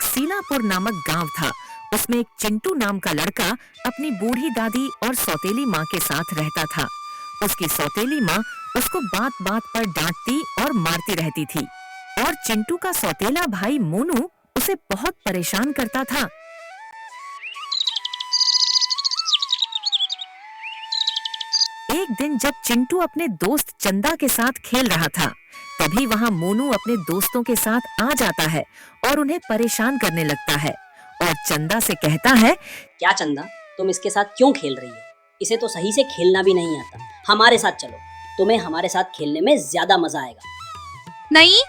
एक सीलापुर नामक गांव था। उसमें एक चिंटू नाम का लड़का अपनी बूढ़ी दादी और सौतेली माँ के साथ रहता था। उसकी सौतेली माँ उसको बात बात पर डांटती और मारती रहती थी और चिंटू का सौतेला भाई मोनू उसे बहुत परेशान करता था। एक दिन जब चिंटू अपने दोस्त चंदा के साथ खेल रहा था, तभी वहाँ मोनू अपने दोस्तों के साथ आ जाता है और उन्हें परेशान करने लगता है और चंदा से कहता है, क्या चंदा, तुम इसके साथ क्यों खेल रही हो? इसे तो सही से खेलना भी नहीं आता। हमारे साथ चलो, तुम्हें हमारे साथ खेलने में ज्यादा मजा आएगा। नहीं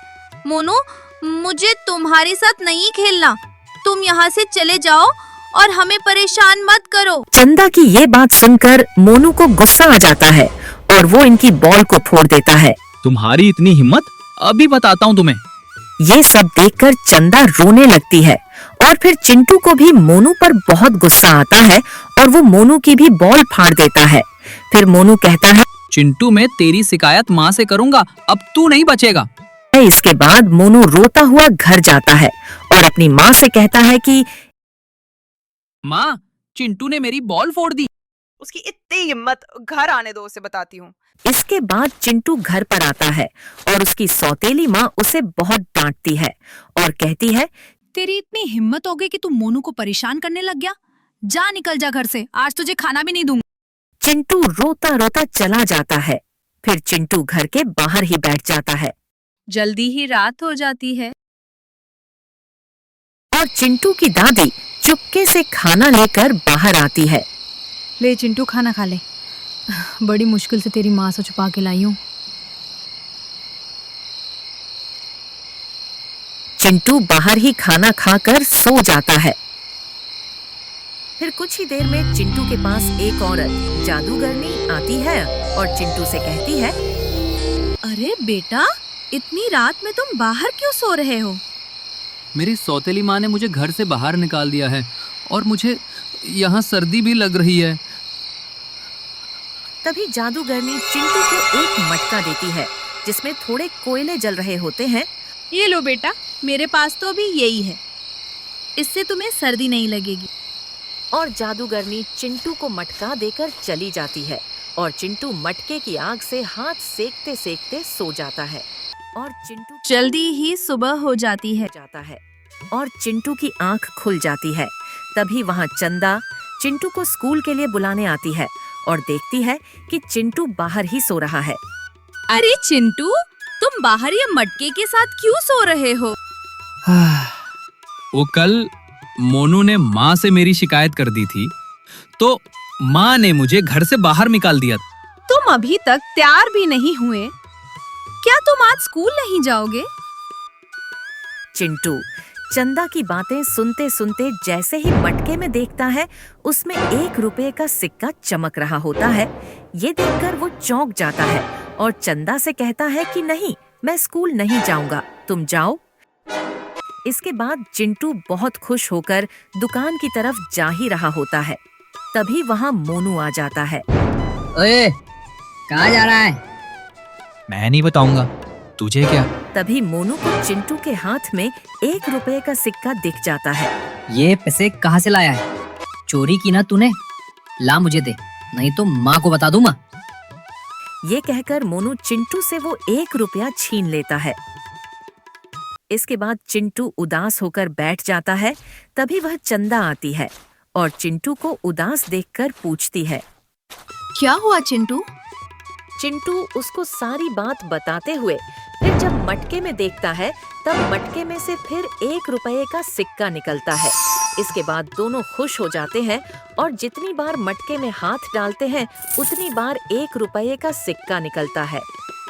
मोनू, मुझे तुम्हारे साथ नहीं खेलना। तुम यहाँ से चले जाओ और हमें परेशान मत करो। चंदा की ये बात सुनकर मोनू को गुस्सा आ जाता है और वो इनकी बॉल को फोड़ देता है। तुम्हारी इतनी हिम्मत, अभी बताता हूँ तुम्हें। ये सब देखकर चंदा रोने लगती है और फिर चिंटू को भी मोनू पर बहुत गुस्सा आता है और वो मोनू की भी बॉल फाड़ देता है। फिर मोनू कहता है, चिंटू, मैं तेरी शिकायत माँ से करूँगा, अब तू नहीं बचेगा। इसके बाद मोनू रोता हुआ घर जाता है और अपनी माँ से कहता है कि माँ, चिंटू ने मेरी बॉल फोड़ दी। उसकी इतनी हिम्मत, घर आने दो, उसे बताती हूँ। इसके बाद चिंटू घर पर आता है और उसकी सौतेली माँ उसे बहुत डांटती है और कहती है, तेरी इतनी हिम्मत हो गई कि तू मोनू को परेशान करने लग गया? जा, निकल जा घर से, आज तुझे खाना भी नहीं दूंगा। चिंटू रोता रोता चला जाता है। फिर चिंटू घर के बाहर ही बैठ जाता है। जल्दी ही रात हो जाती है और चिंटू की दादी चुपके से खाना लेकर बाहर आती है। ले चिंटू, खाना खा ले। बड़ी मुश्किल से तेरी माँ से छुपा के लाई हूँ। चिंटू बाहर ही खाना खाकर सो जाता है। फिर कुछ ही देर में चिंटू के पास एक औरत जादूगरनी आती है और चिंटू से कहती है, अरे बेटा, इतनी रात में तुम बाहर क्यों सो रहे हो? मेरी सौतेली माँ ने मुझे घर से बाहर निकाल दिया है और मुझे यहाँ सर्दी भी लग रही है। तभी जादूगरनी चिंटू को एक मटका देती है जिसमें थोड़े कोयले जल रहे होते हैं। ये लो बेटा, मेरे पास तो अभी यही है, इससे तुम्हें सर्दी नहीं लगेगी। और जादूगरनी चिंटू को मटका देकर चली जाती है और चिंटू मटके की आग से हाथ सेकते सेकते सो जाता है और चिंटू जल्दी ही सुबह हो जाती है। और चिंटू की आंख खुल जाती है। तभी वहाँ चंदा चिंटू को स्कूल के लिए बुलाने आती है और देखती है कि चिंटू बाहर ही सो रहा है। अरे चिंटू, तुम बाहर ये मटके के साथ क्यों सो रहे हो? वो कल मोनू ने माँ से मेरी शिकायत कर दी थी, तो माँ ने मुझे घर से बाहर निकाल दिया। तुम अभी तक तैयार भी नहीं हुए, क्या तुम आज स्कूल नहीं जाओगे? चिंटू चंदा की बातें सुनते सुनते जैसे ही मटके में देखता है, उसमें 1 रुपए का सिक्का चमक रहा होता है। ये देखकर वो चौंक जाता है और चंदा से कहता है कि नहीं, मैं स्कूल नहीं जाऊंगा, तुम जाओ। इसके बाद चिंटू बहुत खुश होकर दुकान की तरफ जा ही रहा होता है। तभी वहाँ मोनू आ जाता है। ओए, कहाँ जा रहा है? मैं नहीं बताऊंगा, तुझे क्या? तभी मोनू को चिंटू के हाथ में 1 रुपए का सिक्का दिख जाता है। ये पैसे कहाँ से लाया है? चोरी की ना तूने? ला मुझे दे, नहीं तो माँ को बता दूंगा। ये कहकर मोनू चिंटू से वो 1 रुपया छीन लेता है। इसके बाद चिंटू उदास होकर बैठ जाता है। तभी वह चंदा आती है और चिंटू को उदास देखकर पूछती है, क्या हुआ चिंटू? चिंटू उसको सारी बात बताते हुए फिर जब मटके में देखता है, तब मटके में से फिर 1 रुपए का सिक्का निकलता है। इसके बाद दोनों खुश हो जाते हैं और जितनी बार मटके में हाथ डालते हैं, उतनी बार 1 रुपए का सिक्का निकलता है।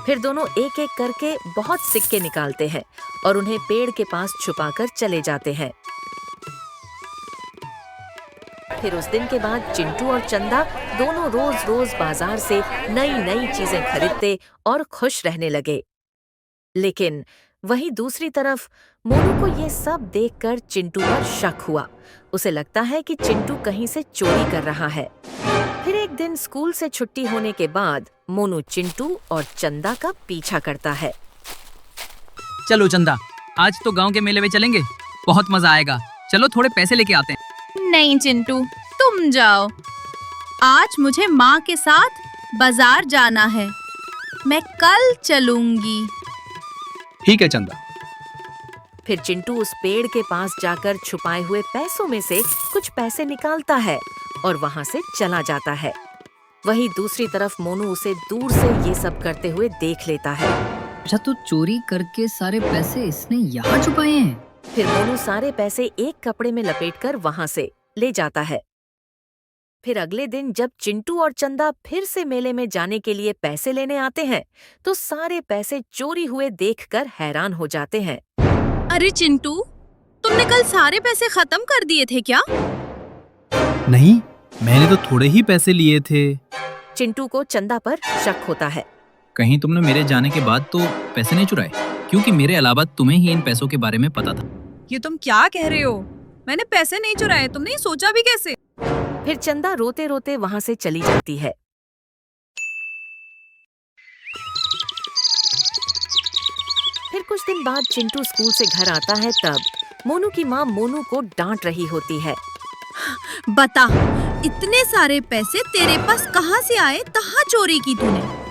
फिर दोनों एक एक करके बहुत सिक्के निकालते हैं और उन्हें पेड़ के पास छुपाकर चले जाते हैं। फिर उस दिन के बाद चिंटू और चंदा दोनों रोज रोज बाजार से नई नई चीजें खरीदते और खुश रहने लगे। लेकिन वहीं दूसरी तरफ मोनू को ये सब देखकर चिंटू पर शक हुआ। उसे लगता है कि चिंटू कहीं से चोरी कर रहा है। फिर एक दिन स्कूल से छुट्टी होने के बाद मोनू चिंटू और चंदा का पीछा करता है। चलो चंदा, आज तो गांव के मेले में चलेंगे। बहुत मजा आएगा। चलो थोड़े पैसे लेके आते हैं। नहीं चिंटू, तुम जाओ। आज मुझे माँ के साथ बाजार जाना है। मैं कल चलूंगी। ठीक है चंदा। फिर चिंटू उस पेड़ के पास जाकर छुपाए हुए पैसों में से कुछ पैसे निकालता है और वहाँ से चला जाता है। वहीं दूसरी तरफ मोनू उसे दूर से ये सब करते हुए देख लेता है। अच्छा, तो चोरी करके सारे पैसे इसने यहाँ छुपाए हैं। फिर मोनू सारे पैसे एक कपड़े में लपेटकर वहाँ से ले जाता है। फिर अगले दिन जब चिंटू और चंदा फिर से मेले में जाने के लिए पैसे लेने आते हैं, तो सारे पैसे चोरी हुए देखकर हैरान हो जाते हैं। अरे चिंटू, तुमने कल सारे पैसे खत्म कर दिए थे क्या? नहीं, मैंने तो थोड़े ही पैसे लिए थे। चिंटू को चंदा पर शक होता है। कहीं तुमने मेरे जाने के बाद तो पैसे नहीं चुराए? क्योंकि मेरे अलावा तुम्हें ही इन पैसों के बारे में पता था। ये तुम क्या कह रहे हो? मैंने पैसे नहीं चुराए। तुमने ये सोचा भी कैसे? फिर चंदा रोते रोते वहाँ से चली जाती है। फिर कुछ दिन बाद चिंटू स्कूल से घर आता है, तब मोनू की माँ मोनू को डांट रही होती है। बता, इतने सारे पैसे तेरे पास कहाँ से आए? कहाँ चोरी की तूने?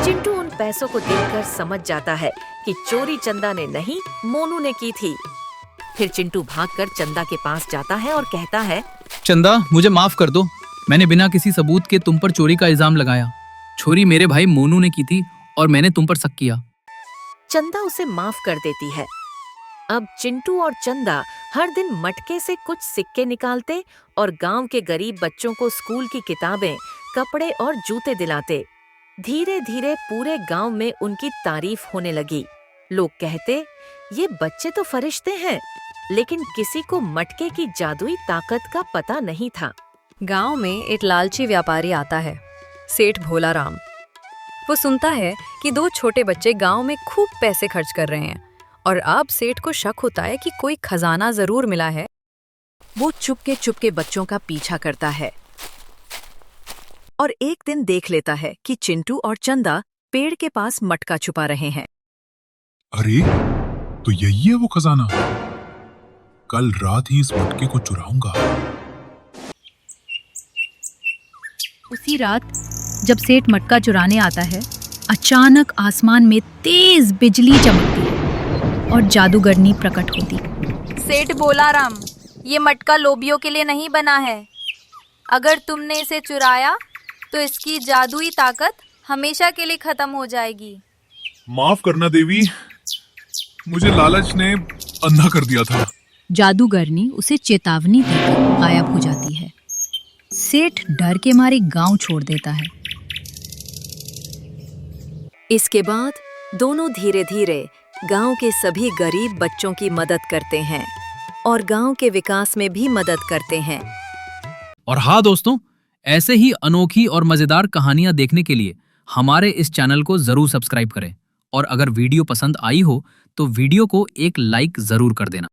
चिंटू उन पैसों को देखकर समझ जाता है कि चोरी चंदा ने नहीं, मोनू ने की थी। फिर चिंटू भागकर चंदा के पास जाता है और कहता है, चंदा, मुझे माफ कर दो। मैंने बिना किसी सबूत के तुम पर चोरी का इल्जाम लगाया। चोरी मेरे भाई मोनू ने की थी और मैंने तुम पर शक किया। चंदा उसे माफ कर देती है। अब चिंटू और चंदा हर दिन मटके से कुछ सिक्के निकालते और गांव के गरीब बच्चों को स्कूल की किताबें, कपड़े और जूते दिलाते। धीरे धीरे पूरे गांव में उनकी तारीफ होने लगी। लोग कहते, ये बच्चे तो फरिश्ते हैं। लेकिन किसी को मटके की जादुई ताकत का पता नहीं था। गांव में एक लालची व्यापारी आता है, सेठ भोलाराम। वो सुनता है कि दो छोटे बच्चे गांव में खूब पैसे खर्च कर रहे हैं और अब सेठ को शक होता है कि कोई खजाना जरूर मिला है। वो चुपके बच्चों का पीछा करता है और एक दिन देख लेता है कि चिंटू और चंदा पेड़ के पास मटका छुपा रहे हैं। अरे, तो यही है वो खजाना। कल रात ही इस मटके को चुराऊंगा। उसी रात जब सेठ मटका चुराने आता है, अचानक आसमान में तेज बिजली चमकती है और जादूगरनी प्रकट होती। सेठ भोलाराम, ये मटका लोभियों के लिए नहीं बना है। अगर तुमने इसे चुराया तो इसकी जादुई ताकत हमेशा के लिए खत्म हो जाएगी। माफ करना देवी, मुझे लालच ने अंधा कर दिया था। जादूगरनी उसे चेतावनी देकर गायब हो जाती है। सेठ डर के मारे गांव छोड़ देता है। इसके बाद दोनों धीरे धीरे गांव के सभी गरीब बच्चों की मदद करते हैं और गांव के विकास में भी मदद करते हैं। और हाँ दोस्तों, ऐसे ही अनोखी और मजेदार कहानियां देखने के लिए हमारे इस चैनल को जरूर सब्सक्राइब करें और अगर वीडियो पसंद आई हो तो वीडियो को एक लाइक जरूर कर देना।